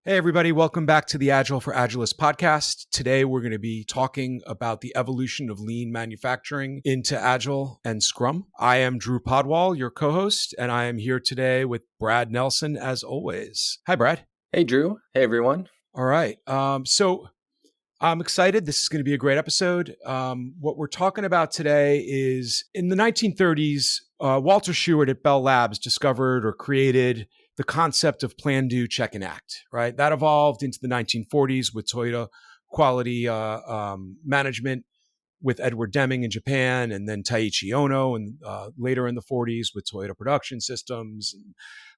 Hey, everybody. Welcome back to the Agile for Agilists podcast. Today, we're going to be talking about the evolution of lean manufacturing into Agile and Scrum. I am Drew Podwall, your co-host, and I am here today with Brad Nelson, as always. Hi, Brad. Hey, Drew. Hey, everyone. All right. So I'm excited. This is going to be a great episode. What we're talking about today is in the 1930s, Walter Sheward at Bell Labs discovered or created the concept of plan, do, check, and act, right? That evolved into the 1940s with Toyota quality management with Edward Deming in Japan, and then Taiichi Ono, and later in the 40s with Toyota Production Systems, and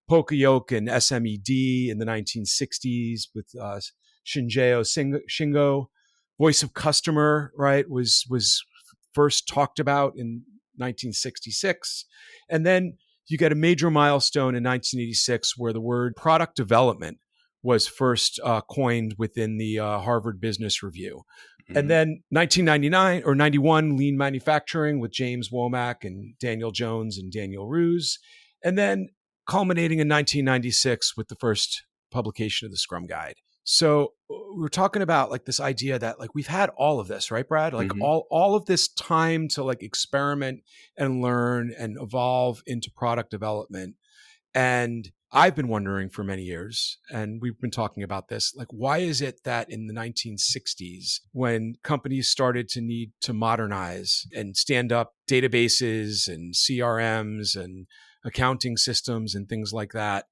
Poka-yoke and SMED in the 1960s with Shinjeo Shingo. Voice of customer, right, was first talked about in 1966. And then you get a major milestone in 1986 where the word product development was first coined within the Harvard Business Review. Mm-hmm. And then 1999 or 91, lean manufacturing with James Womack and Daniel Jones and Daniel Ruse. And then culminating in 1996 with the first publication of the Scrum Guide. So we're talking about like this idea that like we've had all of this, right, Brad? Like all of this time to like experiment and learn and evolve into product development. And I've been wondering for many years, and we've been talking about this, like why is it that in the 1960s, when companies started to need to modernize and stand up databases and CRMs and accounting systems and things like that,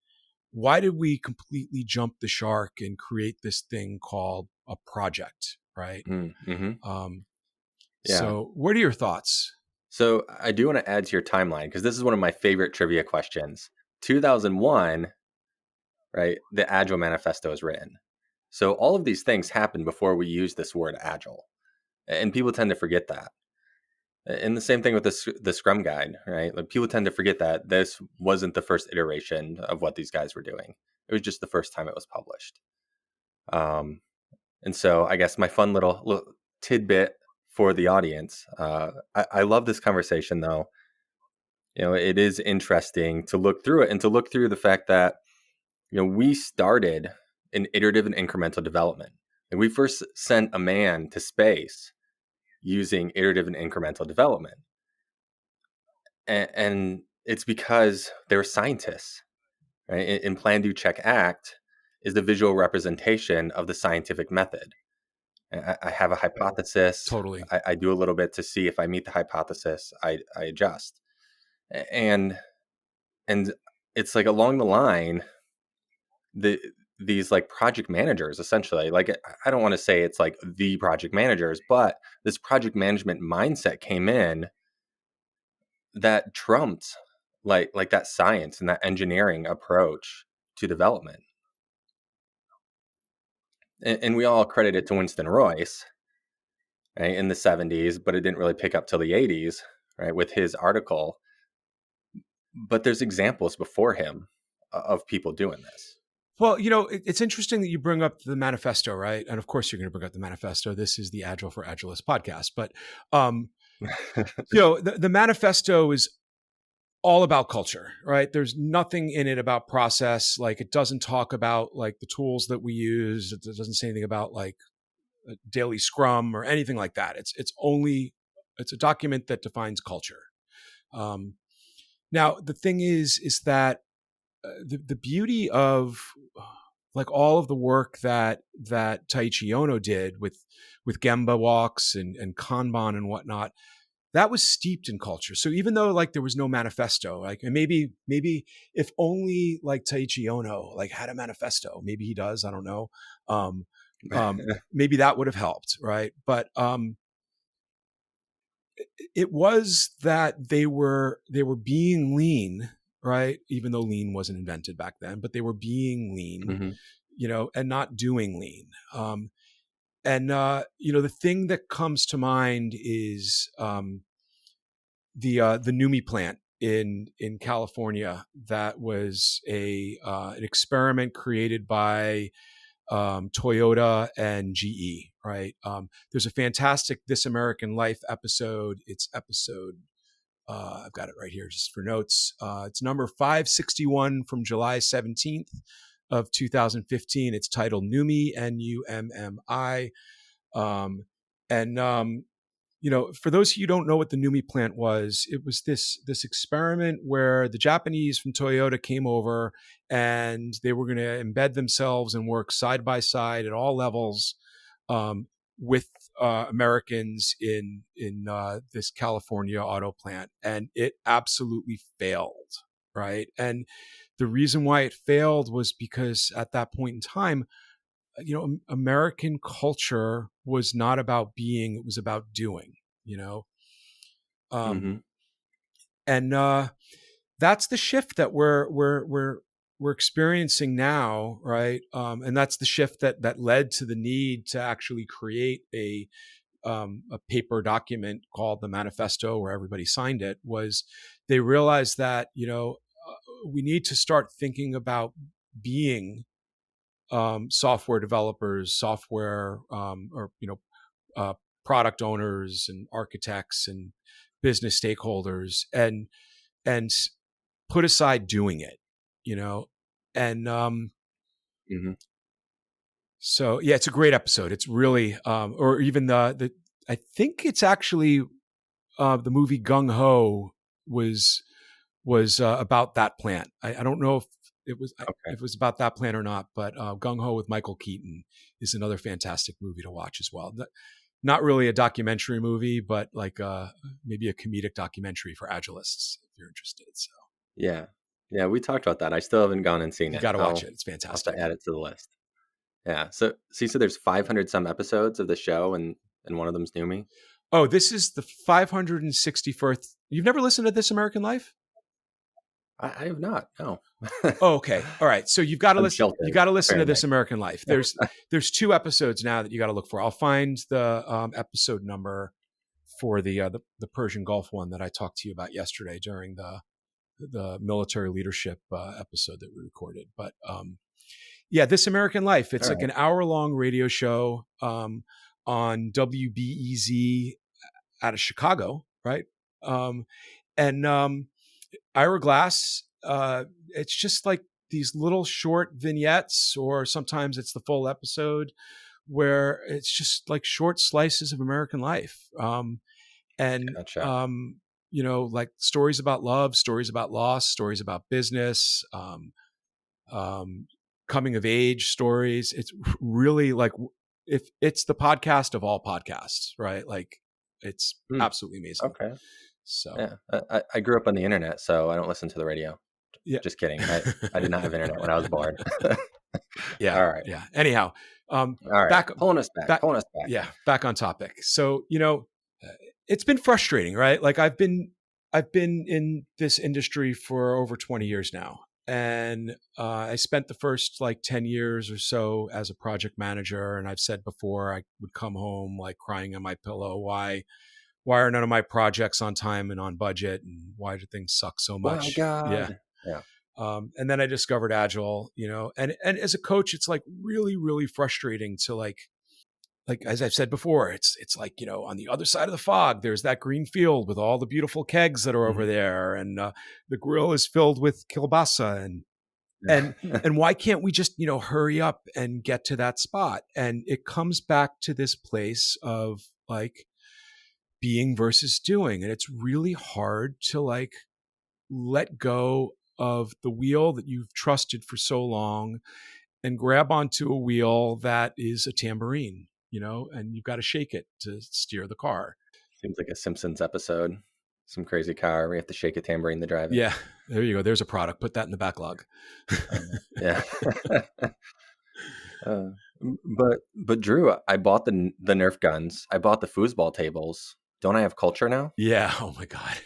why did we completely jump the shark and create this thing called a project, right? Mm-hmm. So what are your thoughts? So I do want to add to your timeline because this is one of my favorite trivia questions. 2001, right, the Agile Manifesto is written. So all of these things happened before we used this word Agile. And people tend to forget that. And the same thing with the Scrum Guide, right? Like people tend to forget that this wasn't the first iteration of what these guys were doing. It was just the first time it was published. And so I guess my fun little tidbit for the audience. I love this conversation, though. You know, it is interesting to look through it and to look through the fact that, you know, we started in iterative and incremental development. And we first sent a man to space using iterative and incremental development. And it's because they were scientists, right? In Plan, Do, Check, Act is the visual representation of the scientific method. I have a hypothesis. Totally. I do a little bit to see if I meet the hypothesis, I adjust. And it's like along the line, these like project managers, essentially, like I don't want to say it's like the project managers, but this project management mindset came in that trumped like that science and that engineering approach to development. And we all credit it to Winston Royce, right, in the 70s, but it didn't really pick up till the 80s, right, with his article. But there's examples before him of people doing this. Well, you know, it's interesting that you bring up the manifesto, right? And of course, you're going to bring up the manifesto. This is the Agile for Agilists podcast. But, you know, the manifesto is all about culture, right? There's nothing in it about process. Like it doesn't talk about like the tools that we use. It doesn't say anything about like a daily Scrum or anything like that. It's a document that defines culture. Now, the thing is that the beauty of like all of the work that Taiichi Ono did with Gemba walks and Kanban and whatnot, that was steeped in culture. So even though like there was no manifesto, like, and maybe if only like Taiichi Ono like had a manifesto, maybe he does, I don't know. Maybe that would have helped, right? But it was that they were being lean, right? Even though lean wasn't invented back then, but they were being lean, you know, and not doing lean. You know, the thing that comes to mind is the Numi plant in California. That was an experiment created by Toyota and GE, right? There's a fantastic This American Life episode. It's episode, I've got it right here just for notes. It's number 561 from July 17th. of 2015. It's titled Numi, Nummi. And for those of you who don't know what the Numi plant was, it was this experiment where the Japanese from Toyota came over and they were going to embed themselves and work side by side at all levels with Americans in this California auto plant, and it absolutely failed, right? And the reason why it failed was because at that point in time, American culture was not about being; it was about doing. Um, Mm-hmm. and that's the shift that we're experiencing now, right? And that's the shift that led to the need to actually create a paper document called the manifesto, where everybody signed it. Was they realized that we need to start thinking about being software developers, software or product owners and architects and business stakeholders, and put aside doing it, and Mm-hmm. so yeah, it's a great episode. It's really or even the I think it's actually the movie Gung Ho was about that plant. I don't know if Okay. it was about that plant or not, but Gung Ho with Michael Keaton is another fantastic movie to watch as well. Not really a documentary movie, but like maybe a comedic documentary for Agilists if you're interested. So Yeah. Yeah, we talked about that. I still haven't gone and seen you it. got to watch it. It's I'll have to fantastic. add it to the list. Yeah. So there's 500 some episodes of the show, and one of them's Numi. Oh, this is the 561st. You've never listened to This American Life? I have not. No. Oh, okay. All right. So you've got to I'm listen. You sheltered, got to listen to apparently. This American Life. There's 2 episodes now that you got to look for. I'll find the episode number for the Persian Gulf one that I talked to you about yesterday during the military leadership episode that we recorded. But yeah, This American Life. It's All like right. an hour-long radio show on WBEZ out of Chicago, right? And Ira Glass. It's just like these little short vignettes, or sometimes it's the full episode, where it's just like short slices of American life. And Gotcha. like stories about love, stories about loss, stories about business, coming of age stories. It's really like, if it's the podcast of all podcasts, right? Like, it's Hmm. absolutely amazing. Okay. So Yeah. I grew up on the internet, so I don't listen to the radio. yeah, Just kidding. I did not have internet when I was born. yeah, All right. yeah. Anyhow, All right. back, Pulling us back. back, Pulling us back. yeah, back on topic. So it's been frustrating, right? Like I've been in this industry for over 20 years now, and I spent the first like 10 years or so as a project manager. And I've said before, I would come home like crying on my pillow. Why are none of my projects on time and on budget, and why do things suck so My much? Yeah. God. Yeah. And then I discovered Agile, and as a coach, it's like really, really frustrating to like as I've said before, it's like on the other side of the fog, there's that green field with all the beautiful kegs that are over Mhm. there, and the grill is filled with kielbasa, and and why can't we just hurry up and get to that spot? And it comes back to this place of like being versus doing, and it's really hard to like let go of the wheel that you've trusted for so long and grab onto a wheel that is a tambourine, and you've got to shake it to steer the car. Seems like a Simpsons episode. Some crazy car. We have to shake a tambourine to drive it. Yeah, there you go. There's a product. Put that in the backlog. Yeah. uh, but Drew, I bought the Nerf guns. I bought the foosball tables. Don't I have culture now? Yeah. Oh my God.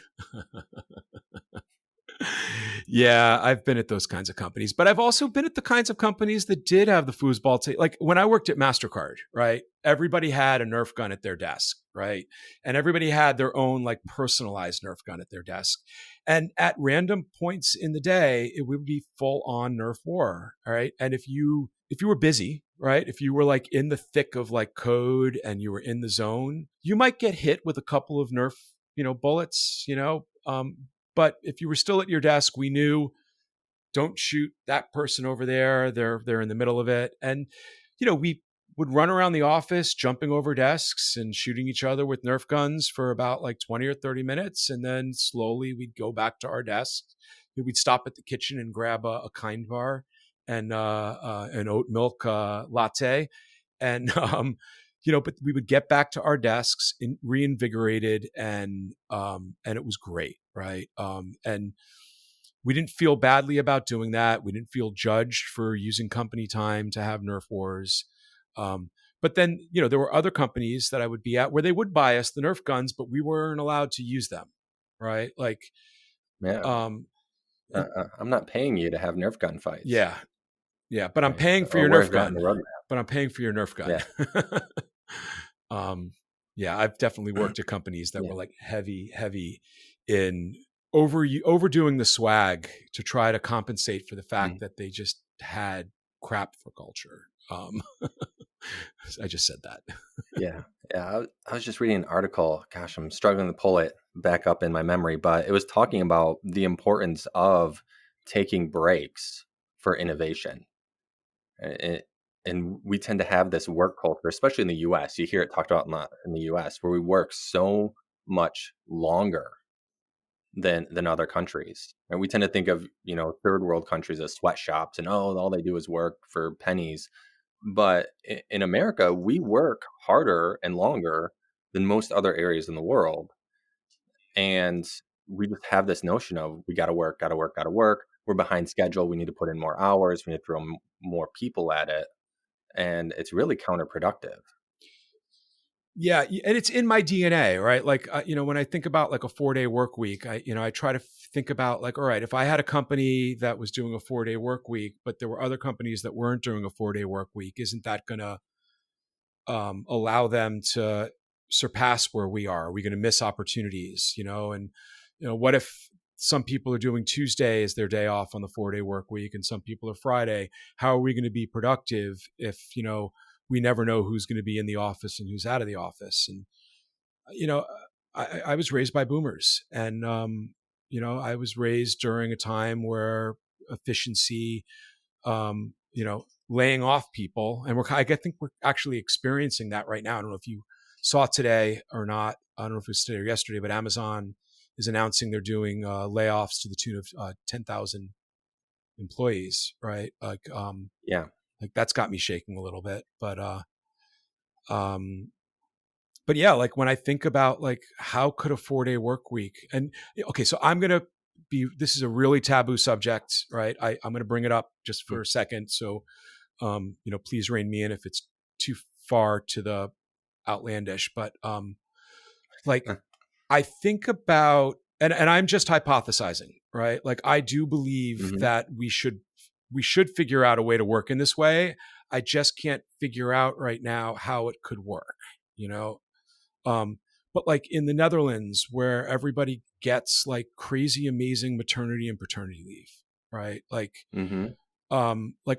Yeah, I've been at those kinds of companies, but I've also been at the kinds of companies that did have the foosball like when I worked at MasterCard, right? Everybody had a Nerf gun at their desk, right? And everybody had their own like personalized Nerf gun at their desk. And at random points in the day, it would be full on Nerf war, all right? And if you were busy, right? If you were like in the thick of like code and you were in the zone, you might get hit with a couple of Nerf, bullets, but if you were still at your desk, we knew don't shoot that person over there. They're in the middle of it. And, we would run around the office, jumping over desks and shooting each other with Nerf guns for about like 20 or 30 minutes. And then slowly we'd go back to our desks. We'd stop at the kitchen and grab a Kind Bar and an oat milk latte. And, but we would get back to our desks reinvigorated, and it was great. Right. And we didn't feel badly about doing that. We didn't feel judged for using company time to have Nerf wars. But then, there were other companies that I would be at where they would buy us the Nerf guns, but we weren't allowed to use them. Right. Like, Yeah. um, and, I'm not paying you to have Nerf gun fights. yeah. Yeah. But I'm Right. paying for Or your where's Nerf that in gun. the roadmap? But I'm paying for your Nerf gun. Yeah. Yeah, I've definitely worked at companies that Yeah. were like heavy in overdoing the swag to try to compensate for the fact that they just had crap for culture. I just said that. Yeah. I was just reading an article. Gosh, I'm struggling to pull it back up in my memory, but it was talking about the importance of taking breaks for innovation. And we tend to have this work culture, especially in the US. You hear it talked about in the US, where we work so much longer than other countries. And we tend to think of, third world countries as sweatshops and, oh, all they do is work for pennies. But in America, we work harder and longer than most other areas in the world. And we just have this notion of we got to work, got to work, got to work. We're behind schedule. We need to put in more hours. We need to throw more people at it. And it's really counterproductive. Yeah, and it's in my DNA, right? Like, when I think about like a 4-day work week, I try to think about like, all right, if I had a company that was doing a 4-day work week, but there were other companies that weren't doing a 4-day work week, isn't that going to allow them to surpass where we are? Are we going to miss opportunities? And what if some people are doing Tuesday as their day off on the 4-day work week, and some people are Friday? How are we going to be productive if we never know who's going to be in the office and who's out of the office? And I was raised by boomers, and I was raised during a time where efficiency, laying off people. And I think we're actually experiencing that right now. I don't know if you saw today or not. I don't know if it was today or yesterday, but Amazon is announcing they're doing layoffs to the tune of 10,000 employees, right? Yeah. Like that's got me shaking a little bit, but yeah, like when I think about like how could a 4-day work week, and okay, so this is a really taboo subject, right? I'm going to bring it up just for a second. So, please rein me in if it's too far to the outlandish, but, like I think about, and I'm just hypothesizing, right? Like I do believe that we should figure out a way to work in this way. I just can't figure out right now how it could work, but like in the Netherlands where everybody gets like crazy, amazing maternity and paternity leave, right? Like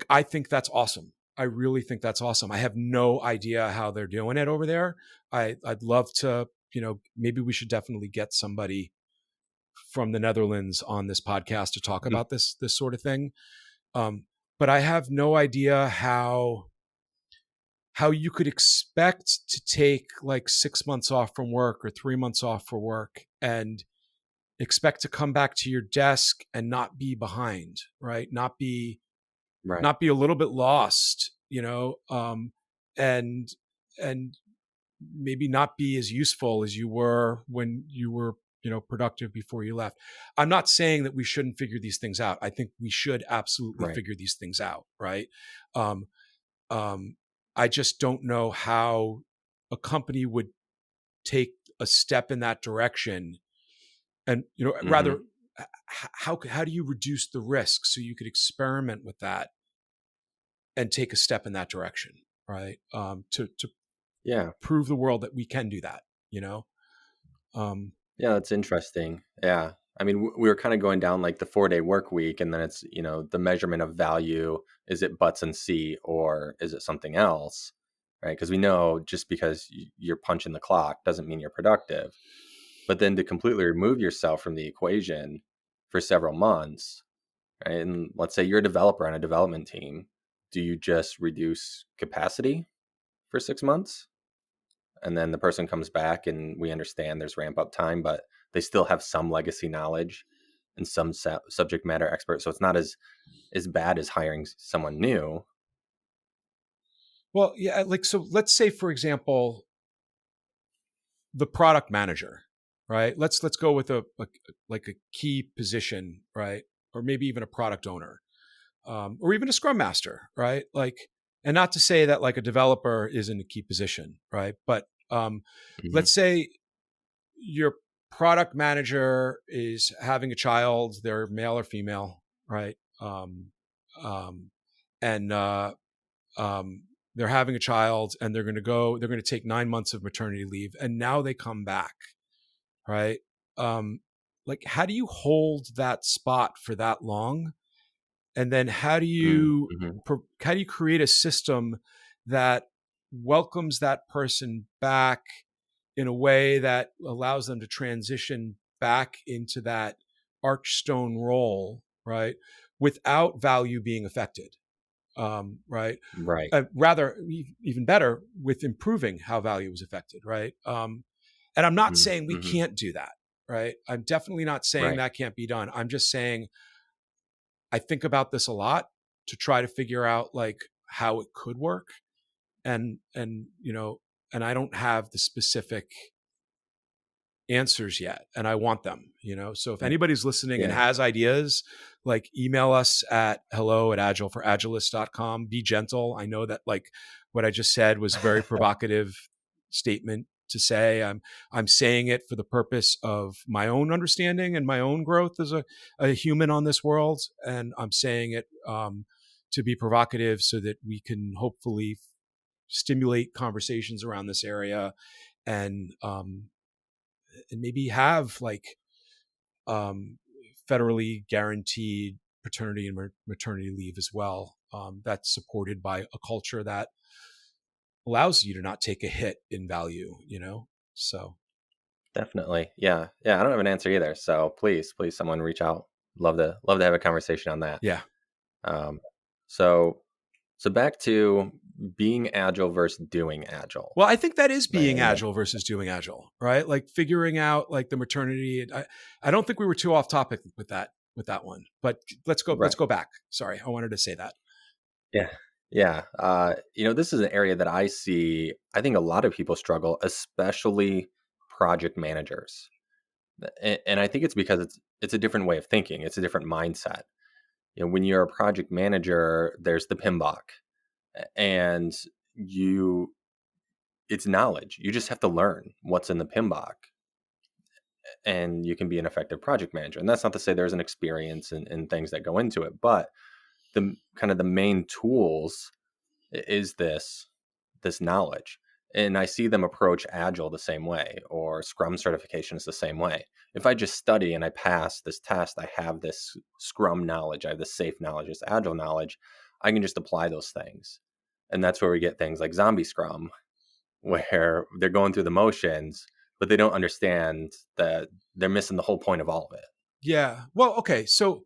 I think that's awesome. I really think that's awesome. I have no idea how they're doing it over there. I'd love to, maybe we should definitely get somebody from the Netherlands on this podcast to talk about this sort of thing. But I have no idea how you could expect to take like 6 months off from work or 3 months off for work and expect to come back to your desk and not be behind, right? Not be a little bit lost, and maybe not be as useful as you were when you were, productive before you left. I'm not saying that we shouldn't figure these things out. I think we should absolutely figure these things out, right? I just don't know how a company would take a step in that direction, and rather, how do you reduce the risk so you could experiment with that and take a step in that direction, right? To prove the world that we can do that, Yeah, that's interesting. Yeah. I mean, we were kind of going down like the 4-day work week, and then it's, the measurement of value. Is it butts and seat, or is it something else? Right. Because we know just because you're punching the clock doesn't mean you're productive. But then to completely remove yourself from the equation for several months, right? And let's say you're a developer on a development team. Do you just reduce capacity for 6 months? And then the person comes back and we understand there's ramp up time, but they still have some legacy knowledge and some subject matter expert. So it's not as bad as hiring someone new. Well, yeah, like, so let's say, for example, the product manager, right? Let's go with a like a key position, right? Or maybe even a product owner, or even a scrum master, right? Like, and not to say that like a developer isn't a key position, right? But Hmm. let's say your product manager is having a child, they're male or female, right? Um, and um, they're having a child, and they're going to take 9 months of maternity leave, and now they come back, right? Um, like, how do you hold that spot for that long? And then Mm-hmm. how do you create a system that welcomes that person back in a way that allows them to transition back into that archstone role, right? Without value being affected, right? Right. Rather, even better, with improving how value is affected, right? And I'm not saying we Mm-hmm. can't do that, right? I'm definitely not saying Right. that can't be done. I'm just saying I think about this a lot to try to figure out like how it could work, and and I don't have the specific answers yet, and I want them, so if Yeah. anybody's listening and Yeah. has ideas, like, email us at hello@agileforagilists.com. Be gentle. I know that, like, what I just said was a very provocative statement to say. I'm saying it for the purpose of my own understanding and my own growth as a human on this world, and I'm saying it to be provocative so that we can hopefully stimulate conversations around this area, and maybe have like um, federally guaranteed paternity and maternity leave as well. That's supported by a culture that allows you to not take a hit in value. So Definitely. Yeah. Yeah. I don't have an answer either. So please, someone reach out. Love to have a conversation on that. yeah. Um, so so back to being agile versus doing agile. Well, I think that is being And agile versus doing agile, right? Like figuring out like the maternity. I don't think we were too off topic with that one, but let's right. go back. Sorry, I wanted to say that. Yeah. Yeah. This is an area that I think a lot of people struggle, especially project managers. And I think it's because it's a different way of thinking. It's a different mindset. When you're a project manager, there's the PMBOK, and you it's knowledge. You just have to learn what's in the PMBOK, and you can be an effective project manager. And that's not to say there's an experience and things that go into it, but the kind of the main tools is this knowledge. And I see them approach agile the same way, or scrum certification is the same way. If I just study and I pass this test, I have this scrum knowledge, I have this safe knowledge, this agile knowledge, I can just apply those things. And that's where we get things like zombie scrum, where they're going through the motions, but they don't understand that they're missing the whole point of all of it. Yeah. Well, okay. So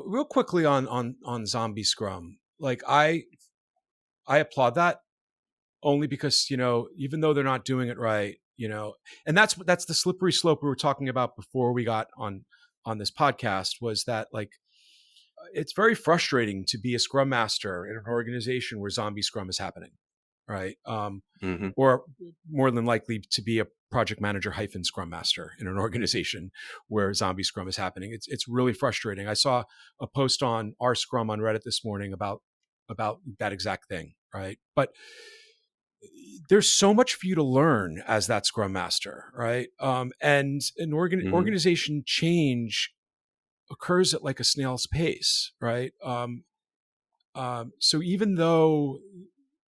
real quickly on zombie scrum, like I applaud that, only because even though they're not doing it right, and that's the slippery slope we were talking about before we got on this podcast, was that like it's very frustrating to be a scrum master in an organization where zombie scrum is happening, right? Hmm. Or more than likely to be a project manager hyphen scrum master in an organization where zombie scrum is happening. It's really frustrating. I saw a post on our scrum on Reddit this morning about that exact thing, right? But there's so much for you to learn as that scrum master, right? And an Hmm. organization change occurs at like a snail's pace, right? So even though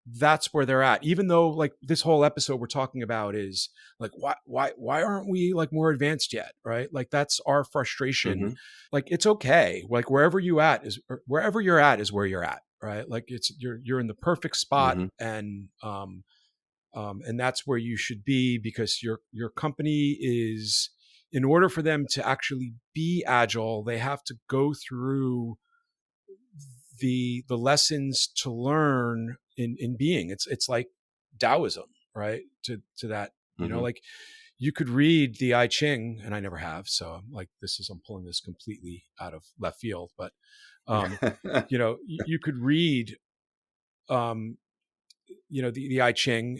that's where they're at, even though like this whole episode we're talking about is like, why aren't we like more advanced yet, right? Like that's our frustration. Hmm. Like it's okay, like wherever you're at is where you're at, right? Like you're in the perfect spot, Hmm. and that's where you should be, because your company is in order for them to actually be agile, they have to go through the lessons to learn in being. It's like Taoism, right? To that, Hmm. like you could read the I Ching, and I never have, so I'm like, I'm pulling this completely out of left field, but um, you could read um, the I Ching,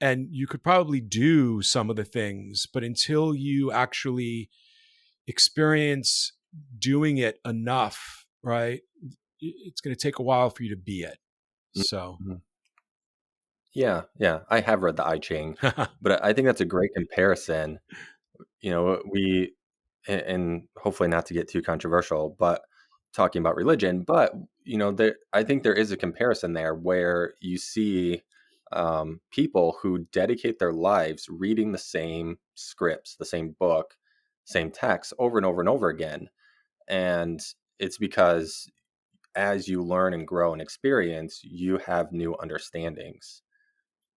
and you could probably do some of the things, but until you actually experience doing it enough, right? It's going to take a while for you to be it. So, Mhm. Yeah, I have read the I Ching, but I think that's a great comparison. We and hopefully not to get too controversial, but talking about religion, but I think there is a comparison there where you see people who dedicate their lives reading the same scripts, the same book, same text over and over and over again. And it's because as you learn and grow and experience, you have new understandings.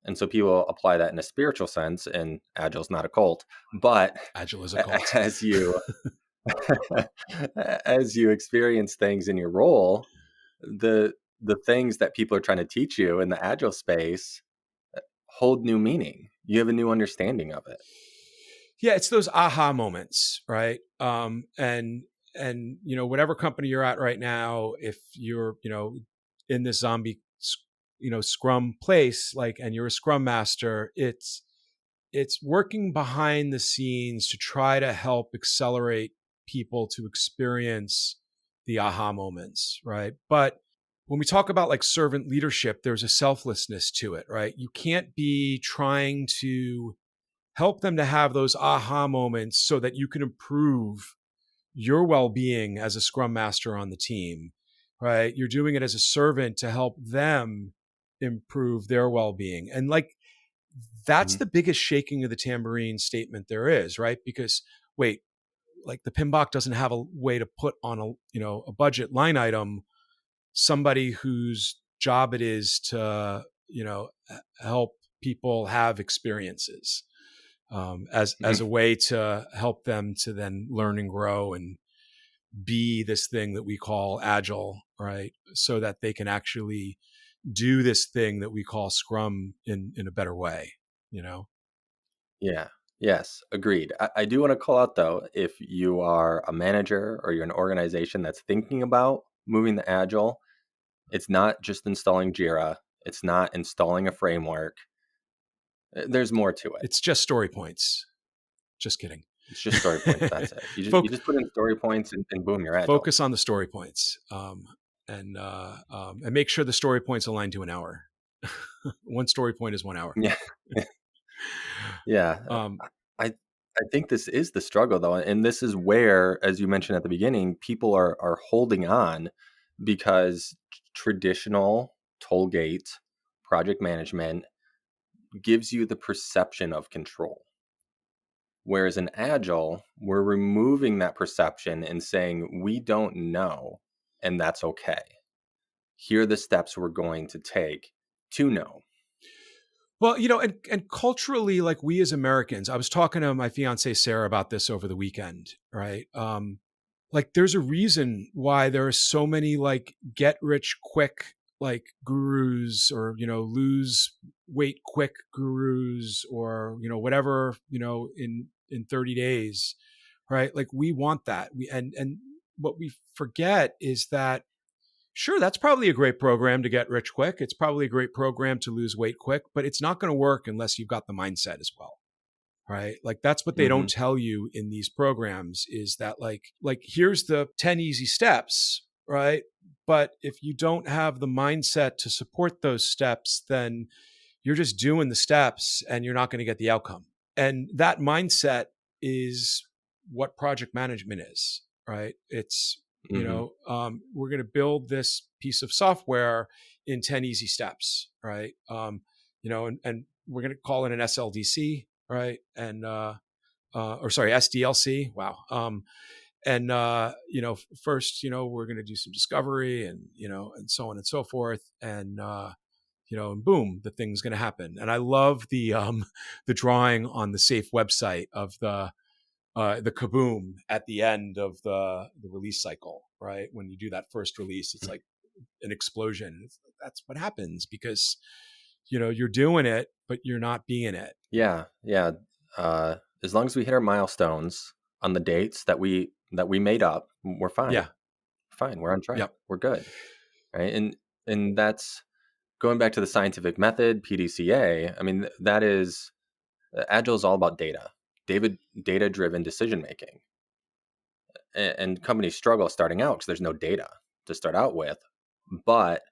And so people apply that in a spiritual sense, and Agile's not a cult, but Agile is a cult. as you as you experience things in your role, the the things that people are trying to teach you in the Agile space hold new meaning. You have a new understanding of it. Yeah, it's those aha moments, right? And whatever company you're at right now, if you're in this zombie Scrum place, like, and you're a Scrum master, it's working behind the scenes to try to help accelerate people to experience the aha moments, right? But when we talk about like servant leadership, there's a selflessness to it, right? You can't be trying to help them to have those aha moments so that you can improve your well-being as a scrum master on the team, right? You're doing it as a servant to help them improve their well-being. And like, that's Mhm. the biggest shaking of the tambourine statement there is, right? Because wait, like the PMBOK doesn't have a way to put on a budget line item somebody whose job it is to help people have experiences, as a way to help them to then learn and grow and be this thing that we call agile, right? So that they can actually do this thing that we call Scrum in a better way, you know? Yeah. Yes. Agreed. I do want to call out though, if you are a manager or you're an organization that's thinking about moving to Agile, it's not just installing Jira. It's not installing a framework. There's more to it. It's just story points. Just kidding. It's just story points. That's it. You Foc- just put in story points and boom, you're Agile. Focus on the story points, and make sure the story points align to an hour. One story point is 1 hour. Yeah. Yeah. Um, I I think this is the struggle though, and this is where, as you mentioned at the beginning, people are holding on because traditional toll gate project management gives you the perception of control. Whereas in Agile, we're removing that perception and saying, we don't know, and that's okay. Here are the steps we're going to take to know. Well, and culturally, like we as Americans, I was talking to my fiance Sarah about this over the weekend, right? Like there's a reason why there are so many like get rich quick like gurus, or lose weight quick gurus, or whatever, in 30 days, right? Like we want that. And what we forget is that, sure, that's probably a great program to get rich quick. It's probably a great program to lose weight quick, but it's not going to work unless you've got the mindset as well. Right. Like that's what they Hmm. don't tell you in these programs, is that like here's the 10 easy steps, right? But if you don't have the mindset to support those steps, then you're just doing the steps and you're not going to get the outcome. And that mindset is what project management is, right? It's, Hmm. we're going to build this piece of software in 10 easy steps, right? And we're going to call it an SLDC, right? And, or sorry, SDLC. Wow. First, we're going to do some discovery, and so on and so forth. And, and boom, the thing's going to happen. And I love the drawing on the Safe website of the kaboom at the end of the release cycle, right? When you do that first release, it's like an explosion. That's what happens because you're doing it, but you're not being it. Yeah, yeah. As long as we hit our milestones on the dates that we made up, we're fine. Yeah. Fine, we're on track. Yep. We're good, right? And that's going back to the scientific method, PDCA. I mean, that is Agile is all about data, data-driven decision making, and companies struggle starting out because there's no data to start out with. But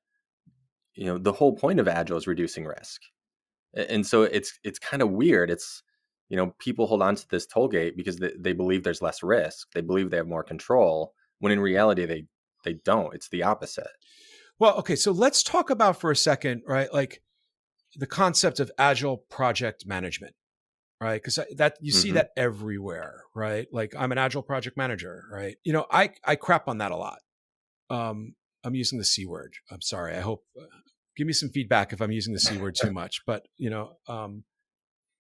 the whole point of Agile is reducing risk. And so it's kind of weird. It's, people hold on to this toll gate because they believe there's less risk. They believe they have more control, when in reality, they don't. It's the opposite. Well, okay. So let's talk about for a second, right? Like the concept of agile project management, right? Because that you see Mm-hmm. that everywhere, right? Like I'm an agile project manager, right? I crap on that a lot. I'm using the C word. I'm sorry. I hope give me some feedback if I'm using the C word too much. But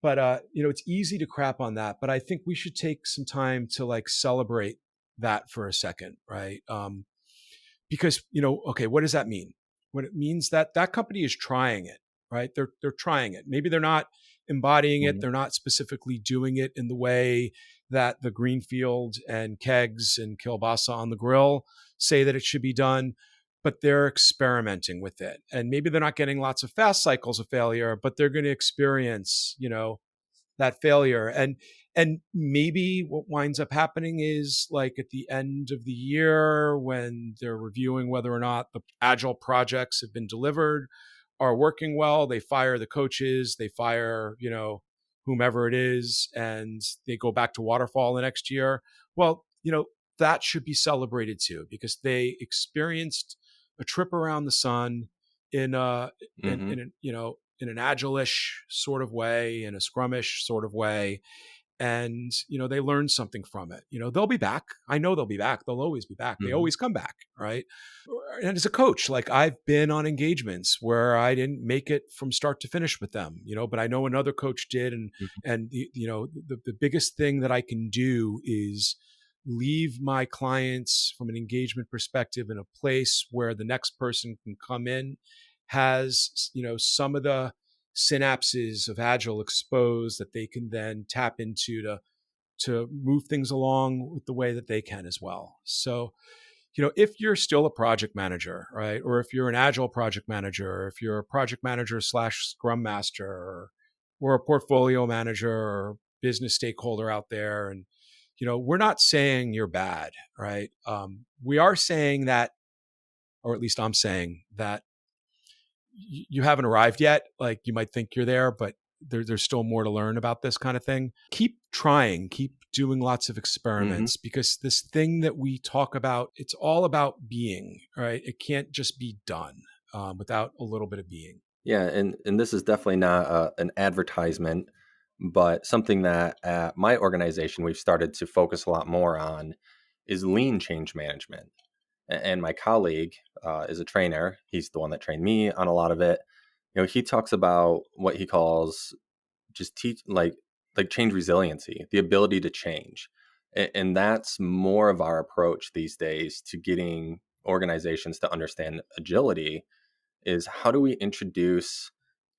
it's easy to crap on that. But I think we should take some time to like celebrate that for a second, right? Because okay, what does that mean? What it means that company is trying it, right? They're trying it. Maybe they're not embodying it. Mm-hmm. They're not specifically doing it in the way that the Greenfield and Kegs and Kielbasa on the grill say that it should be done, but they're experimenting with it. And maybe they're not getting lots of fast cycles of failure, but they're going to experience, that failure. And maybe what winds up happening is like at the end of the year when they're reviewing whether or not the agile projects have been delivered, are working well, they fire the coaches, they fire, whomever it is, and they go back to waterfall the next year. Well, that should be celebrated too, because they experienced a trip around the sun in a Mm-hmm. in an agile-ish sort of way, in a scrumish sort of way, and they learn something from it. They'll be back. I know they'll be back. They'll always be back. They Mm-hmm. always come back, right? And as a coach, like I've been on engagements where I didn't make it from start to finish with them, but I know another coach did, and the biggest thing that I can do is leave my clients from an engagement perspective in a place where the next person can come in, has some of the synapses of agile exposed that they can then tap into to move things along with the way that they can as well. So if you're still a project manager, right, or if you're an agile project manager, or if you're a project manager / scrum master, or a portfolio manager or business stakeholder out there, and we're not saying you're bad, right? We are saying that, or at least I'm saying that you haven't arrived yet. Like you might think you're there, but there's still more to learn about this kind of thing. Keep trying, keep doing lots of experiments, because this thing that we talk about, it's all about being, right? It can't just be done without a little bit of being. Yeah, and this is definitely not an advertisement, but something that at my organization we've started to focus a lot more on is lean change management. And my colleague is a trainer. He's the one that trained me on a lot of it. He talks about what he calls just teach like change resiliency, the ability to change, and that's more of our approach these days to getting organizations to understand agility. Is how do we introduce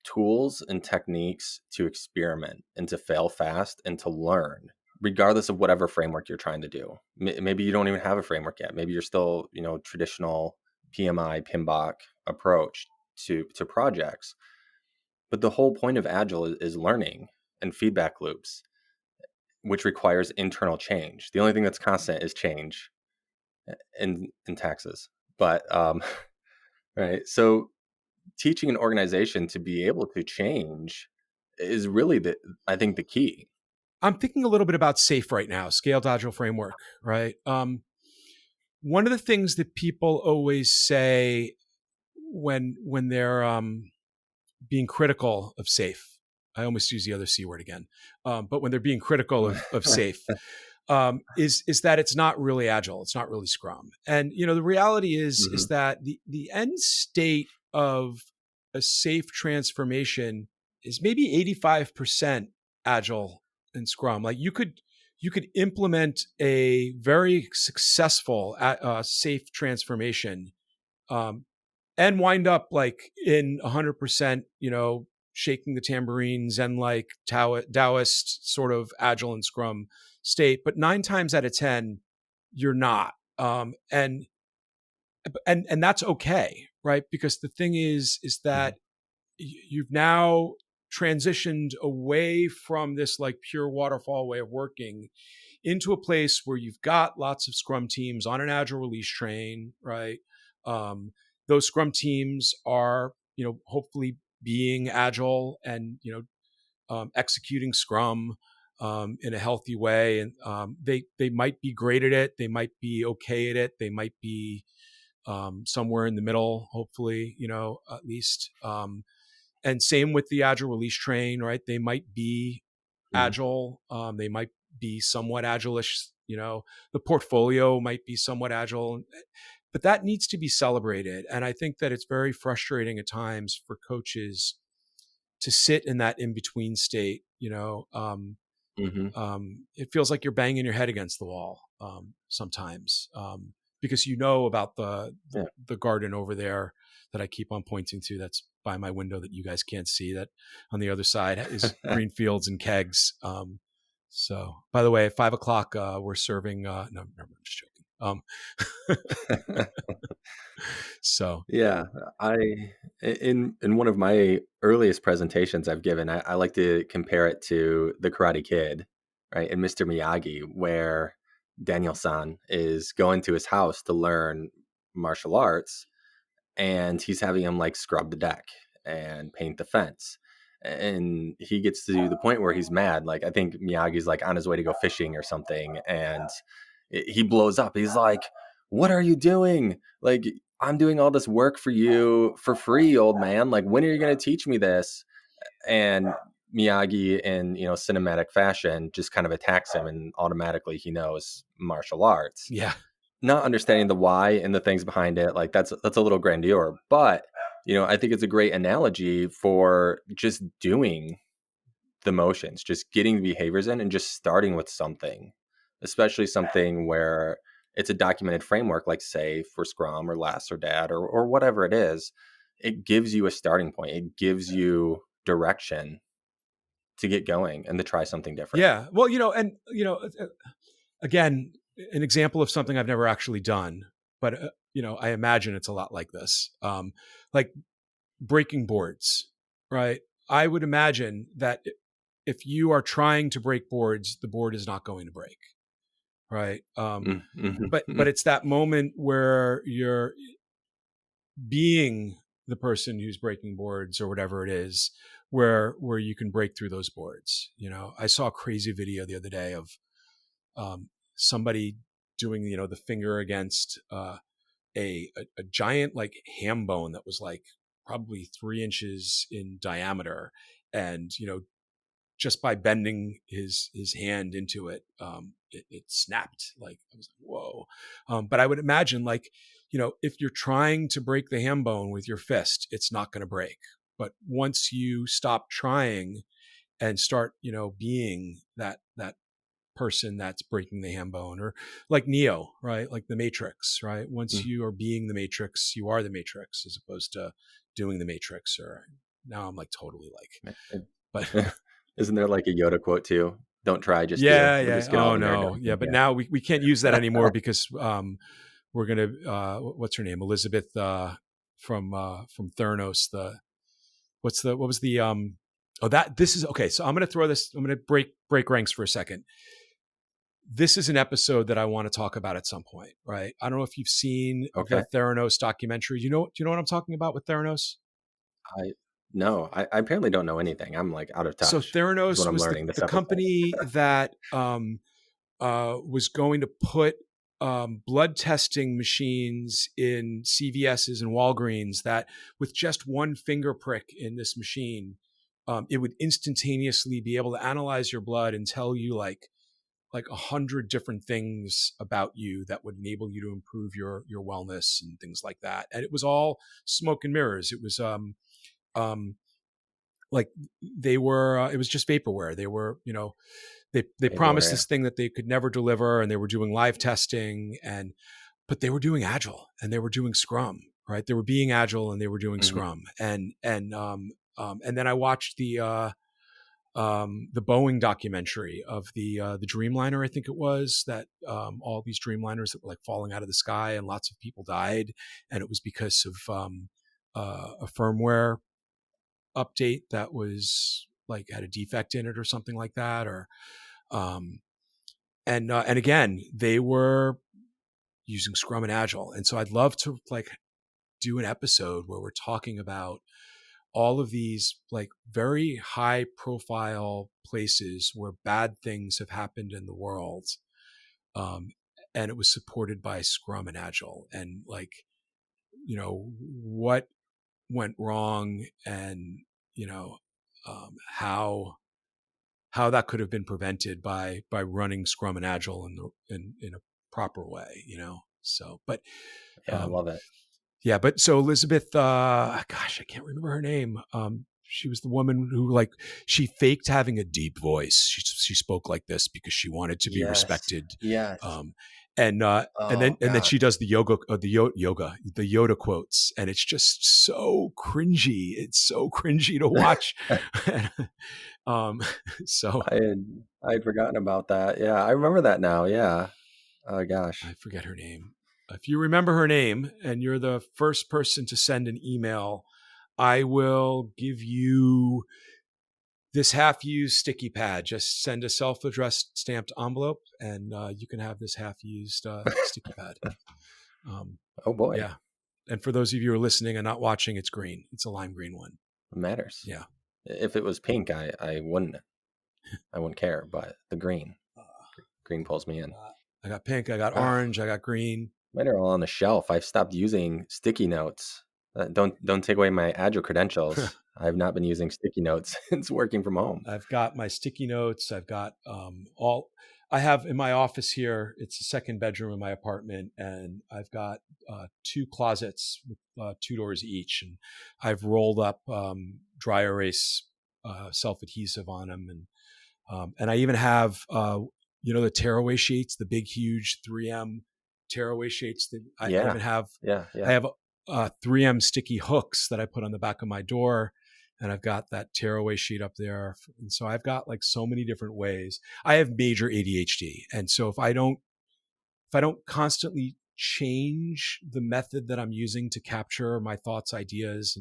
tools and techniques to experiment and to fail fast and to learn, regardless of whatever framework you're trying to do. Maybe you don't even have a framework yet. Maybe you're still, traditional PMI, PMBOK approach to projects. But the whole point of Agile is learning and feedback loops, which requires internal change. The only thing that's constant is change in taxes. But right. So teaching an organization to be able to change is really I think the key. I'm thinking a little bit about SAFE right now, Scaled Agile Framework, right? One of the things that people always say when they're being critical of SAFE, I almost use the other C word again, but when they're being critical of SAFE, is that it's not really Agile, it's not really Scrum. And the reality is that the end state of a safe transformation is maybe 85% agile in Scrum. Like you could implement a very successful safe transformation, um, and wind up like in 100%, shaking the tambourines and like Taoist sort of agile and Scrum state. But 9 times out of 10, you're not. And that's okay, right? Because the thing is Mhm. that you've now transitioned away from this like pure waterfall way of working into a place where you've got lots of Scrum teams on an agile release train, right? Um, those Scrum teams are, hopefully being agile and, executing Scrum in a healthy way. And they might be great at it. They might be okay at it. They might be somewhere in the middle, hopefully, at least. And same with the agile release train, right? They might be Mhm. agile. They might be somewhat agile-ish. The portfolio might be somewhat agile, but that needs to be celebrated. And I think that it's very frustrating at times for coaches to sit in that in-between state. Mhm. It feels like you're banging your head against the wall sometimes, because about Yeah. the garden over there that I keep on pointing to. That's by my window that you guys can't see. That on the other side is green fields and kegs. So, by the way, at 5 o'clock, we're serving. No, I'm just joking. So, Yeah, I in one of my earliest presentations I've given, I like to compare it to the Karate Kid, right? And Mr. Miyagi, where Daniel-san is going to his house to learn martial arts, and he's having him like scrub the deck and paint the fence. And he gets to the point where he's mad. Like I think Miyagi's like on his way to go fishing or something, and he blows up. He's like, "What are you doing? Like I'm doing all this work for you for free, old man. Like when are you going to teach me this?" And Miyagi, in cinematic fashion, just kind of attacks him, and automatically he knows martial arts, yeah, not understanding the why and the things behind it. Like that's a little grandeur, but I think it's a great analogy for just doing the motions, just getting the behaviors in and just starting with something, especially something where it's a documented framework, like say for Scrum or Last or Dad or whatever it is. It gives you a starting point. It gives you direction to get going and to try something different. yeah. Well, again, an example of something I've never actually done, but I imagine it's a lot like this. Like breaking boards, right? I would imagine that if you are trying to break boards, the board is not going to break, right? But Mm-hmm. it's that moment where you're being the person who's breaking boards or whatever it is, where you can break through those boards. I saw a crazy video the other day of somebody doing the finger against a giant like ham bone that was like probably 3 inches in diameter, and just by bending his hand into it, it snapped. Like I was like, whoa. But I would imagine, like, if you're trying to break the ham bone with your fist, it's not going to break. But once you stop trying and start, being that person that's breaking the ham bone, or like Neo, right? Like the Matrix, right? Once you are being the Matrix, you are the Matrix, as opposed to doing the Matrix. Or now I'm like totally like, but Isn't there like a Yoda quote too? Don't try, just do. yeah, We're yeah. just getting all Oh the nerd no, yeah. jargon. But Yeah. now we can't use that anymore because we're gonna what's her name, Elizabeth from Theranos. What was the oh, that this is okay. So I'm gonna throw this. I'm gonna break ranks for a second. This is an episode that I want to talk about at some point, right? I don't know if you've seen the Okay. Theranos documentary. Do you know what I'm talking about with Theranos? I No, I apparently don't know anything. I'm like out of So touch. Is what Theranos I'm was learning the this episode. company that was going to put blood testing machines in CVS's and Walgreens, that with just one finger prick in this machine, it would instantaneously be able to analyze your blood and tell you like 100 different things about you that would enable you to improve your wellness and things like that. And it was all smoke and mirrors. It was like they were, it was just vaporware. They were, they promised Vaporware. this thing that they could never deliver, and they were doing live testing, but they were doing Agile and they were doing Scrum, right? They were being Agile and they were doing Yeah. Scrum. And then I watched the Boeing documentary of the Dreamliner, I think it was, that all these Dreamliners that were like falling out of the sky and lots of people died, and it was because of a firmware update that was like had a defect in it or something like that, or um, and again they were using Scrum and Agile, and so I'd love to like do an episode where we're talking about all of these like very high profile places where bad things have happened in the world, um, and it was supported by Scrum and Agile, and like what went wrong, and you know how that could have been prevented by running Scrum and Agile in a proper way, So, but Yeah, I um, love it. yeah, but so Elizabeth, gosh, I can't remember her name. She was the woman who like she faked having a deep voice. She spoke like this because she wanted to be Yes. respected. Yes. Um, and then Oh she does the the Yoda quotes, and it's just so cringy. It's so cringy to watch. God. um, so I had forgotten about that. Yeah, I remember that now. Yeah. Oh gosh. I forget her name. If you remember her name and you're the first person to send an email, I will give you this half-used sticky pad. Just send a self-addressed stamped envelope, and you can have this half-used sticky pad. Oh boy. Yeah. And for those of you who are listening and not watching, it's green. It's a lime green one. It matters. Yeah. If it was pink, I wouldn't care, but the green pulls me in. I got pink, I got Ah, orange, I got green. mine are all on the shelf. I've stopped using sticky notes. Don't take away my Agile credentials. I've not been using sticky notes since working from home. I've got my sticky notes. I've got all I have in my office here. It's the second bedroom in my apartment, and I've got two closets with two doors each, and I've rolled up dry erase self adhesive on them, and I even have the tearaway sheets, the big huge 3M tearaway sheets. That I Yeah, even have. yeah, I yeah. have 3M sticky hooks that I put on the back of my door, and I've got that tearaway sheet up there. And so I've got like so many different ways. I have major ADHD, and so if I don't constantly change the method that I'm using to capture my thoughts, ideas,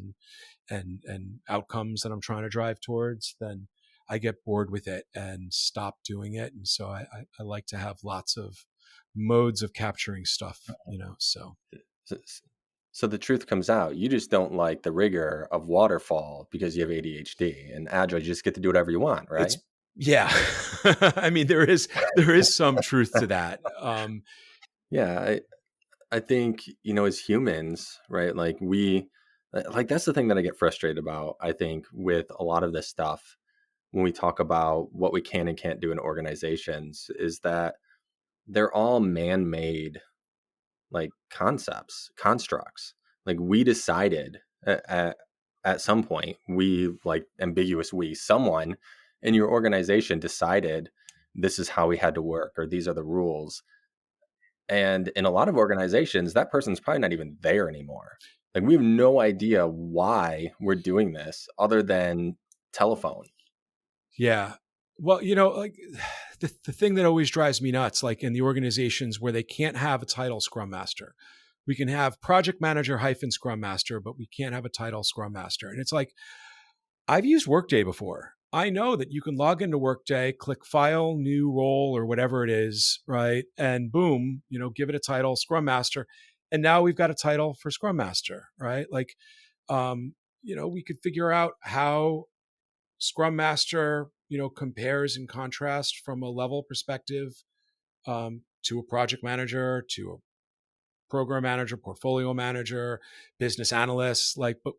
and outcomes that I'm trying to drive towards, then I get bored with it and stop doing it. And so I like to have lots of modes of capturing stuff, so. So, so the truth comes out. You just don't like the rigor of waterfall because you have ADHD, and Agile, you just get to do whatever you want, It's right? yeah. I mean, there is some truth to that. Yeah, I think, as humans, right? Like that's the thing that I get frustrated about, I think, with a lot of this stuff when we talk about what we can and can't do in organizations is that they're all man-made like concepts, constructs. Like we decided at some point, we like ambiguous we, someone in your organization decided this is how we had to work or these are the rules. And in a lot of organizations, that person's probably not even there anymore. Like we have no idea why we're doing this other than telephone. Yeah. Well, like the thing that always drives me nuts, like in the organizations where they can't have a title Scrum Master, we can have project manager hyphen Scrum Master, but we can't have a title Scrum Master. And it's like, I've used Workday before. I know that you can log into Workday, click file, new role, or whatever it is, right? And boom, give it a title, Scrum Master. And now we've got a title for Scrum Master, right? Like, we could figure out how Scrum Master, compares and contrasts from a level perspective to a project manager, to a program manager, portfolio manager, business analyst. Like, but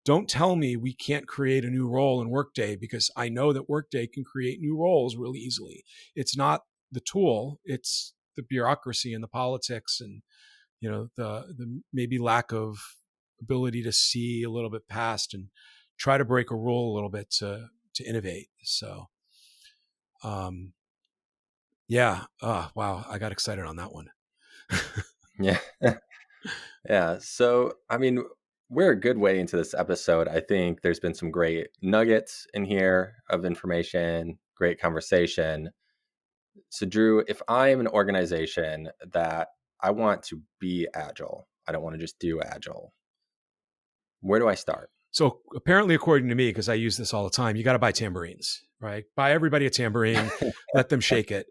don't tell me we can't create a new role in Workday, because I know that Workday can create new roles really easily. It's not the tool, it's the bureaucracy and the politics and the maybe lack of ability to see a little bit past and try to break a rule a little bit to innovate. So, um, yeah. Wow. I got excited on that one. Yeah. Yeah. So, I mean, we're a good way into this episode. I think there's been some great nuggets in here of information, great conversation. So, Drew, if I am an organization that I want to be agile, I don't want to just do agile, where do I start? So apparently, according to me, because I use this all the time, you got to buy tambourines, right? Buy everybody a tambourine, let them shake it.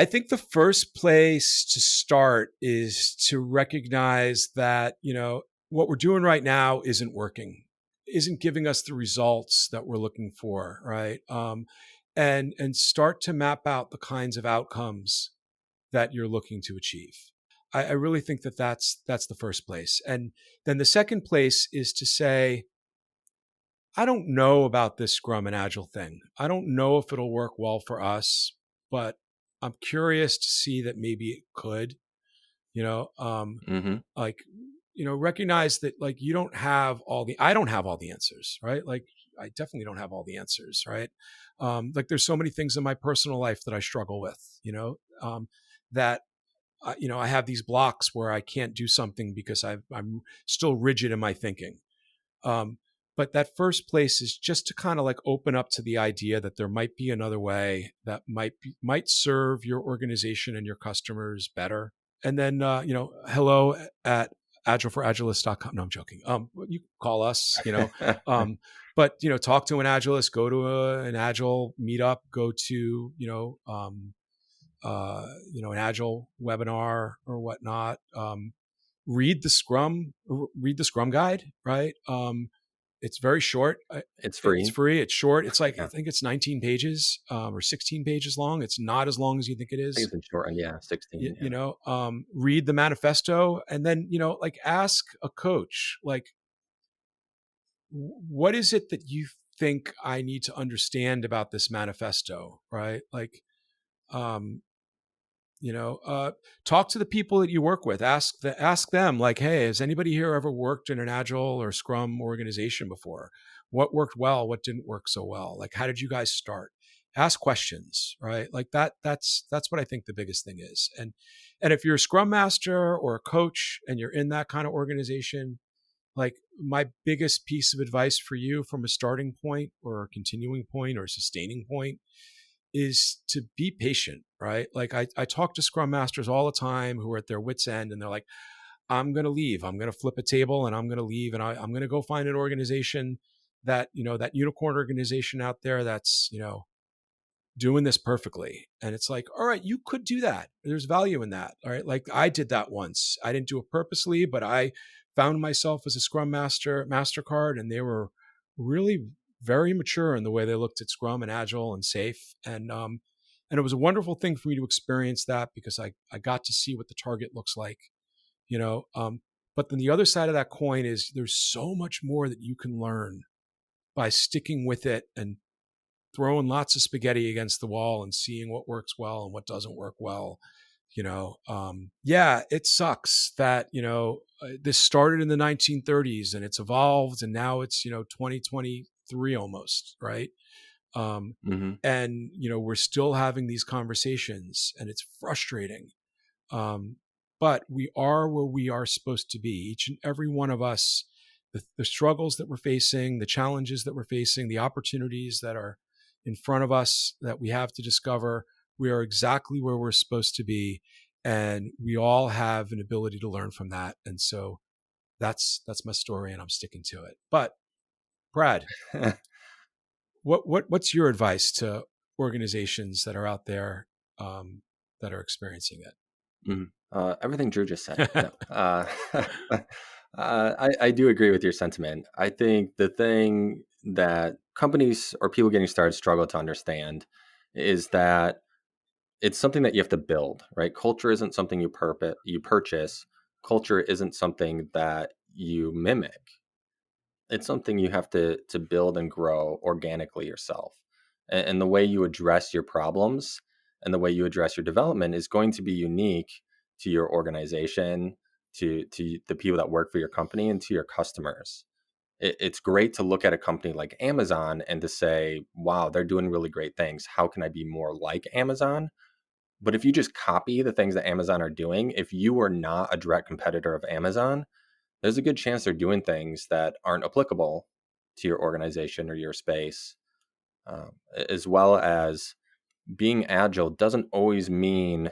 I think the first place to start is to recognize that, what we're doing right now isn't working, isn't giving us the results that we're looking for, right? And start to map out the kinds of outcomes that you're looking to achieve. I really think that that's the first place. And then the second place is to say, I don't know about this Scrum and Agile thing. I don't know if it'll work well for us, but I'm curious to see that maybe it could, you know, um, Mm-hmm. like, recognize that like I don't have all the answers, right? Like I definitely don't have all the answers, right? Like there's so many things in my personal life that I struggle with, that I have these blocks where I can't do something because I'm still rigid in my thinking. Um, but that first place is just to kind of like open up to the idea that there might be another way that might serve your organization and your customers better. And then, hello at agileforagilists.com. No, I'm joking. You can call us, but, talk to an agilist, go to an agile meetup, go to, an agile webinar or whatnot. Read the Scrum guide, right? It's very short. It's It's free. free. It's short. It's like, I Yeah. think it's 19 pages or 16 pages long. It's not as long as you think it I think is. it's been shortened. Yeah. 16. Yeah. Read the manifesto and then, like ask a coach, like, what is it that you think I need to understand about this manifesto? Right. Like, um, talk to the people that you work with. Ask them like, hey, has anybody here ever worked in an Agile or Scrum organization before? What worked well? What didn't work so well? Like, how did you guys start? Ask questions, right? Like that. That's what I think the biggest thing is. And if you're a Scrum master or a coach and you're in that kind of organization, like my biggest piece of advice for you from a starting point or a continuing point or a sustaining point is to be patient, right? Like I talk to Scrum masters all the time who are at their wits' end and they're like, I'm going to leave. I'm going to flip a table and I'm going to leave and I'm going to go find an organization that unicorn organization out there that's, doing this perfectly. And it's like, all right, you could do that. There's value in that. All right. Like I did that once. I didn't do it purposely, but I found myself as a Scrum Master, MasterCard, and they were really very mature in the way they looked at Scrum and Agile and safe. And it was a wonderful thing for me to experience that because I got to see what the target looks like, you know. But then the other side of that coin is there's so much more that you can learn by sticking with it and throwing lots of spaghetti against the wall and seeing what works well and what doesn't work well. Yeah, it sucks that this started in the 1930s and it's evolved and now it's 2023 almost, right? um, Mm-hmm. and we're still having these conversations and it's frustrating. um, but we are where we are supposed to be, each and every one of us. The struggles that we're facing, the challenges that we're facing, the opportunities that are in front of us that we have to discover, we are exactly where we're supposed to be, and we all have an ability to learn from that. And so that's my story, and I'm sticking to it. But Brad, what's your advice to organizations that are out there, that are experiencing Mhm. Everything Drew just said. it? No, I do agree with your sentiment. I think the thing that companies or people getting started struggle to understand is that it's something that you have to build, right? Culture isn't something you purchase. Culture isn't something that you mimic. It's something you have to build and grow organically yourself. And the way you address your problems and the way you address your development is going to be unique to your organization, to the people that work for your company and to your customers. It's great to look at a company like Amazon and to say, wow, they're doing really great things. How can I be more like Amazon? But if you just copy the things that Amazon are doing, if you are not a direct competitor of Amazon, there's a good chance they're doing things that aren't applicable to your organization or your space. As well as being agile doesn't always mean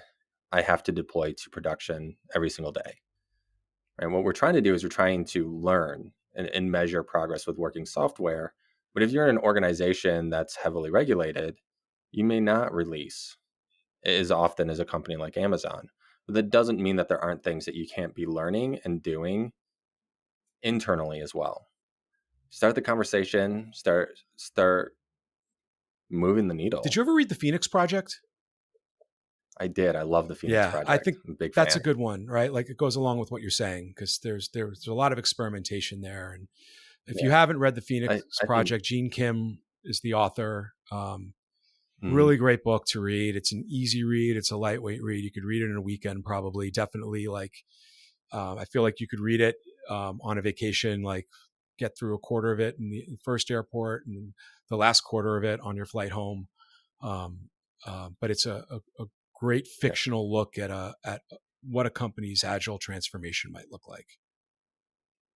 I have to deploy to production every single day. And what we're trying to do is we're trying to learn and measure progress with working software. But if you're in an organization that's heavily regulated, you may not release as often as a company like Amazon. But that doesn't mean that there aren't things that you can't be learning and doing internally as well. Start the conversation, start moving the Did needle. you ever read the Phoenix Project? I did. I love the Phoenix Yeah, I Project. think I'm a big that's a fan. good one, right? Like it goes along with what you're saying because there's a lot of experimentation there. And if you Yeah. haven't read the Phoenix I think Project, Gene Kim is the author. mhm, Really great book to read. It's an easy read. It's a lightweight read. You could read it in a weekend, probably. Definitely, like I feel like you could read it on a vacation, like get through a quarter of it in the first airport and the last quarter of it on your flight home. Um, but it's a great yeah. fictional look at what a company's agile transformation might look like.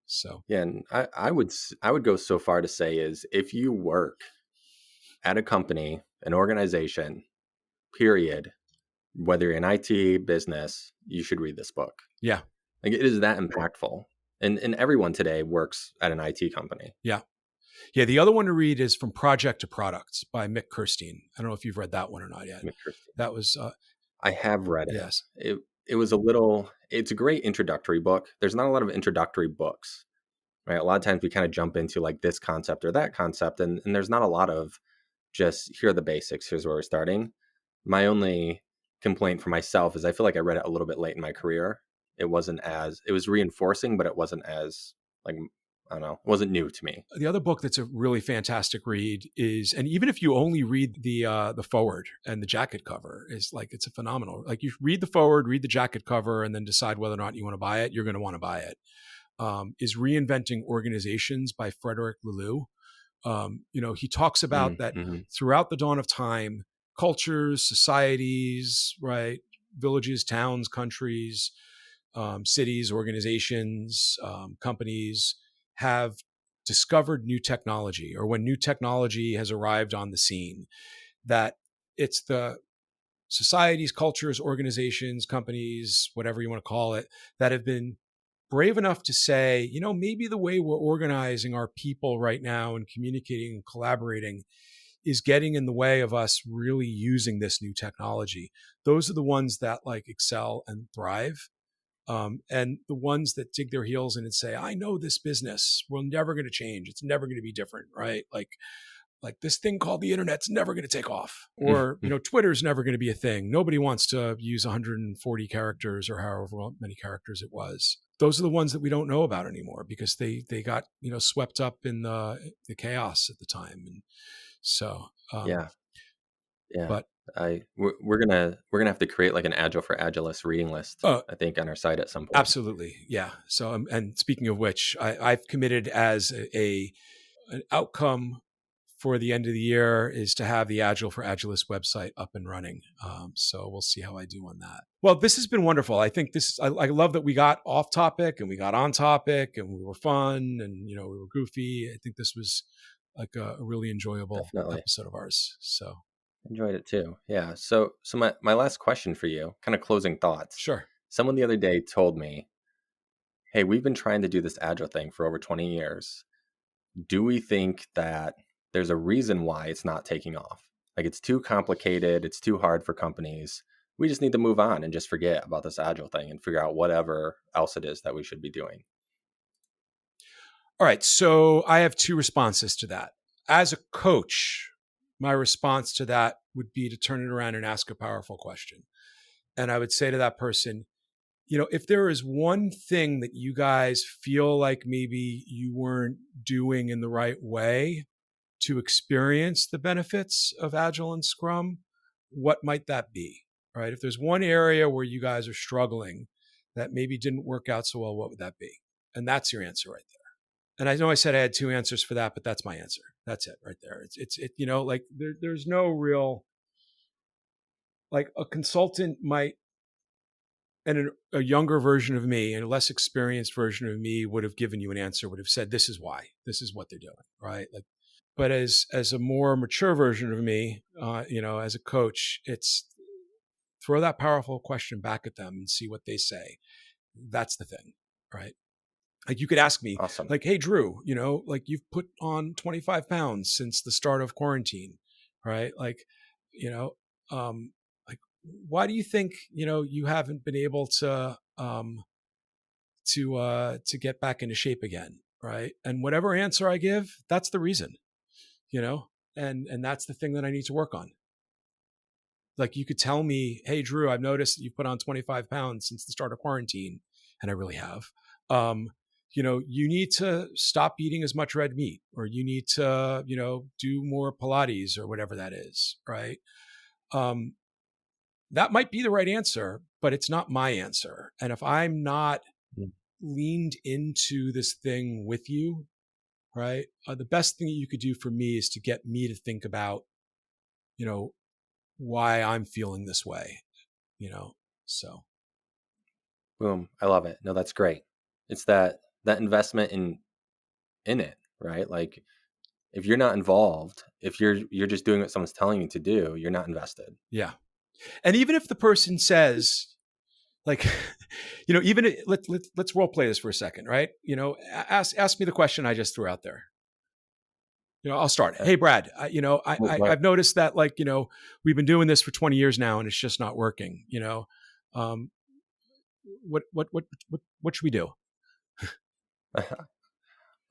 So Yeah, and I would go so far to say is if you work at a company, an organization, period, whether you're in IT, business, you should read this book. yeah, Like it is that impactful. And everyone today works at an IT company. yeah, yeah. The other one to read is From Project to Product by Mick Kirstein. I don't know if you've read that one or not yet. Interesting. That was I have read it. yes, It was a little it's a great introductory book. There's not a lot of introductory books, right? A lot of times we kind of jump into like this concept or that concept, and there's not a lot of just here are the basics, here's where we're starting. My only complaint for myself is I feel like I read it a little bit late in my career. It was reinforcing, but it wasn't as like, I don't know, it wasn't new to me. the other book that's a really fantastic read is, and even if you only read the forward and the jacket cover, is like it's a phenomenal. Like you read the forward, read the jacket cover, and then decide whether or not you want to buy it. You're going to want to buy it. Is Reinventing Organizations by Frederick Laloux. He talks about that Mm-hmm. throughout the dawn of time, cultures, societies, right, villages, towns, countries, cities, organizations, companies have discovered new technology, or when new technology has arrived on the scene, that it's the societies, cultures, organizations, companies, whatever you want to call it, that have been brave enough to say, maybe the way we're organizing our people right now and communicating and collaborating is getting in the way of us really using this new technology. Those are the ones that like excel and thrive. And the ones that dig their heels in and say, I know this business, we're never going to change. It's never going to be different, right? Like this thing called the internet's never going to take off, or Twitter's never going to be a thing. Nobody wants to use 140 characters or however many characters it was. Those are the ones that we don't know about anymore because they got swept up in the chaos at the time. And so Yeah, yeah. but We're gonna have to create like an Agile for Agilists reading list, I think, on our site at some point. absolutely, yeah. So and speaking of which, I've committed as an outcome for the end of the year is to have the Agile for Agilist website up and running. So we'll see how I do on that. Well, this has been wonderful. I think I love that we got off topic and we got on topic and we were fun and, we were goofy. I think this was like a really enjoyable Definitely episode of ours. So enjoyed it too. Yeah. So my last question for you, kind of closing thoughts. sure. Someone the other day told me, "Hey, we've been trying to do this Agile thing for over 20 years. Do we think that there's a reason why it's not taking off? Like it's too complicated, it's too hard for companies. We just need to move on and just forget about this Agile thing and figure out whatever else it is that we should be doing." All right. So I have two responses to that. As a coach, my response to that would be to turn it around and ask a powerful question. And I would say to that person, if there is one thing that you guys feel like maybe you weren't doing in the right way to experience the benefits of Agile and Scrum, what might that be? Right? If there's one area where you guys are struggling, that maybe didn't work out so well, what would that be? And that's your answer right there. And I know I said I had 2 answers for that, but that's my answer. That's it right there. Like there's no real, like a consultant might, and a younger version of me and a less experienced version of me would have given you an answer, would have said, this is why, this is what they're doing. Right. Like, but as a more mature version of me, as a coach, it's throw that powerful question back at them and see what they say. That's the thing. Right. Like you could ask me, Awesome. like, hey, Drew, like you've put on 25 pounds since the start of quarantine, right? Like, like, why do you think, you haven't been able to get back into shape again, right? And whatever answer I give, that's the reason, and that's the thing that I need to work on. Like you could tell me, hey, Drew, I've noticed that you've put on 25 pounds since the start of quarantine, and I really have. You need to stop eating as much red meat, or you need to, do more Pilates or whatever that is, right? That might be the right answer, but it's not my answer. And if I'm not leaned into this thing with you, right, the best thing you could do for me is to get me to think about, why I'm feeling this way, so. Boom. I love it. No, that's great. It's that investment in it, right? Like if you're not involved, if you're just doing what someone's telling you to do, you're not invested. Yeah. And even if the person says, like, let's role play this for a second, right? Ask me the question I just threw out there. I'll start. Hey, Brad, I've noticed that, like, we've been doing this for 20 years now and it's just not working. What should we do?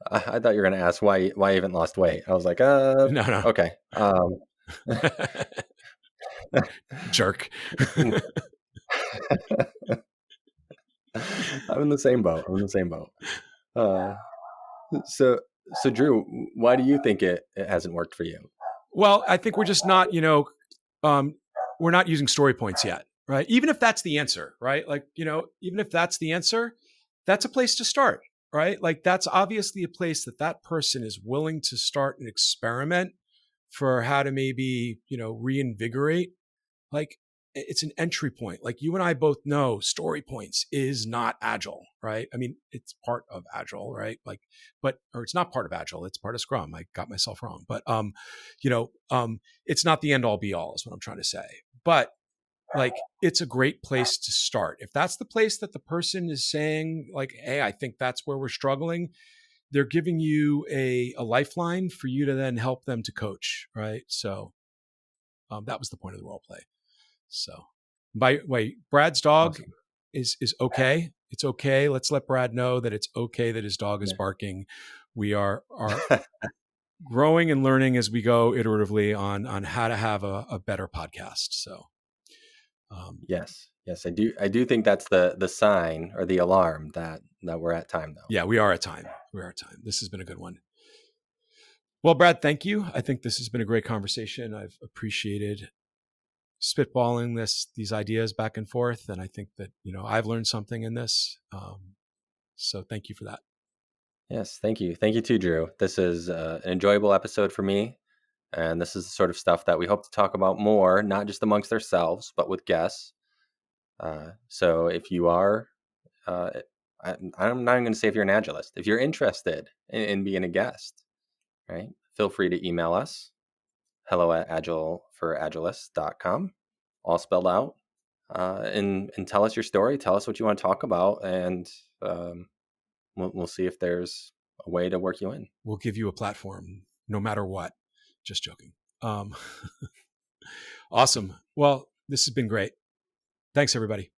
I thought you were going to ask why you haven't lost weight. I was like, no. Okay. Jerk. I'm in the same boat. So Drew, why do you think it hasn't worked for you? Well, I think we're just not, we're not using story points yet, right? Even if that's the answer, right? Like, even if that's the answer, that's a place to start, right? Like that's obviously a place that person is willing to start an experiment for how to maybe, reinvigorate. Like it's an entry point. Like you and I both know story points is not Agile, right? I mean, it's part of Agile, right? Like, or it's not part of Agile. It's part of Scrum. I got myself wrong, but, it's not the end all be all is what I'm trying to say. But like, it's a great place to start. If that's the place that the person is saying like, hey, I think that's where we're struggling, they're giving you a lifeline for you to then help them to coach. Right. So, that was the point of the role play. So, by the way, Brad's dog Awesome. is okay. It's okay. Let's let Brad know that it's okay that his dog is barking. We are growing and learning as we go iteratively on how to have a better podcast. So, yes, I do think that's the sign or the alarm that we're at time though. Yeah, we are at time. This has been a good one. Well, Brad, thank you. I think this has been a great conversation. I've appreciated spitballing these ideas back and forth, and I think that I've learned something in this. So thank you for that. Yes, thank you too, Drew. This is an enjoyable episode for me, and this is the sort of stuff that we hope to talk about more, not just amongst ourselves, but with guests. So if you are, I'm not even going to say if you're an Agilist. If you're interested in being a guest, right? Feel free to email us, hello@agileforagilists.com, all spelled out, and tell us your story. Tell us what you want to talk about, and we'll see if there's a way to work you in. We'll give you a platform, no matter what. Just joking. Awesome. Well, this has been great. Thanks, everybody.